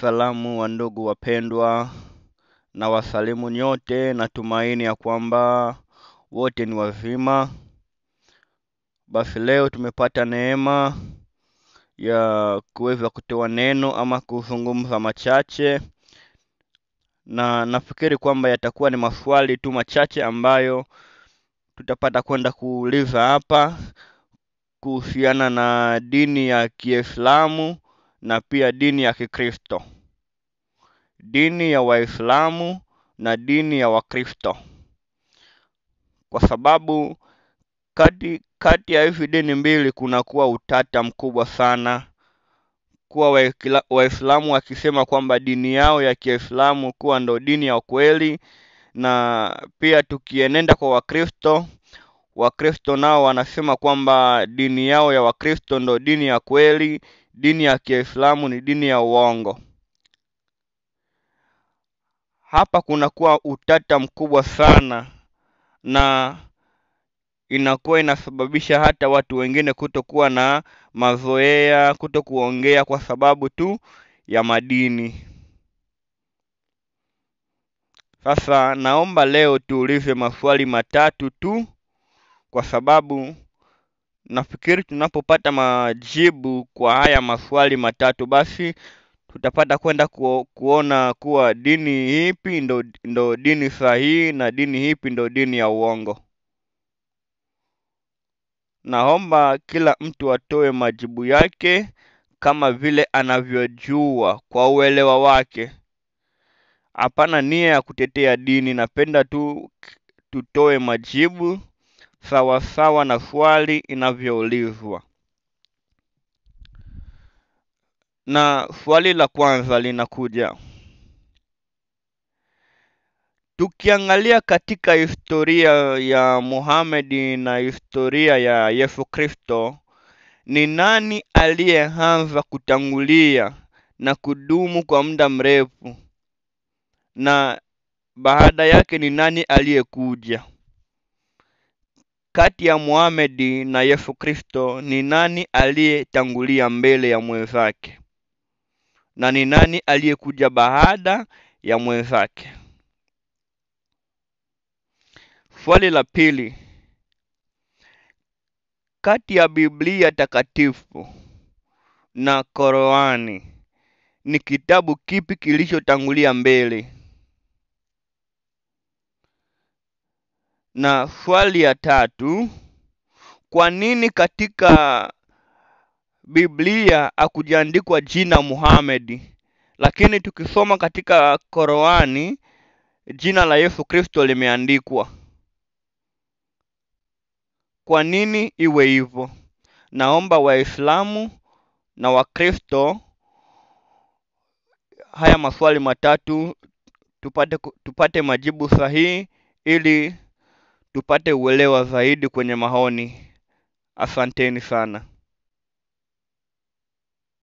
Salamu wa ndugu wapendwa, na wasalimu nyote, natumaini ya kwamba wote ni wazima. Basi leo tumepata neema ya kuweza kutoa neno ama kuzungumza machache, na nafikiri kwamba yatakuwa ni maswali tu machache ambayo tutapata kwenda kuuliza hapa kuhusiana na dini ya Kiislamu na pia dini ya Kikristo. Dini ya Waislamu na dini ya Wakristo, kwa sababu kati ya hizi dini mbili kunakuwa utata mkubwa sana. Kuwa Waislamu wakisema kwamba dini yao ya Kiislamu kuwa ndo dini ya kweli, na pia tukienenda kwa Wakristo nao wanasema kwamba dini yao ya Wakristo ndo dini ya kweli, dini ya Kiislamu ni dini ya uongo. Hapa kunakuwa utata mkubwa sana, na inakuwa inasababisha hata watu wengine kutokuwa na mazoea, kutokuongea kwa sababu tu ya madini. Sasa naomba leo tuulize maswali matatu tu, kwa sababu nafikiri tunapopata majibu kwa haya maswali matatu, basi tutapata kwenda kuona kuwa dini ipi ndo dini sahihi na dini ipi ndo dini ya uongo. Naomba kila mtu atoe majibu yake kama vile anavyojua kwa uelewa wake. Hapana nia ya kutetea dini, napenda tu tutoe majibu sawa sawa na swali inavyoulizwa. Na swali la kwanza linakuja: tukiangalia katika historia ya Muhammad na historia ya Yesu Kristo, ni nani aliyeanza kutangulia na kudumu kwa muda mrefu, na baada yake ni nani aliyekuja? Kati ya Muhammad na Yesu Kristo, ni nani aliyetangulia mbele ya mwenzake, na ni nani aliyekuja baada ya mwenzake? Swali la pili: kati ya Biblia takatifu na Qur'ani, ni kitabu kipi kilichotangulia mbele? Na swali ya tatu: kwa nini katika Biblia hakujaandikwa jina Muhammad, lakini tukisoma katika Qur'ani jina la Yesu Kristo limeandikwa? Kwa nini iwe hivyo? Naomba Waislamu na Wakristo haya maswali matatu tupate majibu sahihi, ili tupate uelewa zaidi kwenye maoni. Asanteni sana.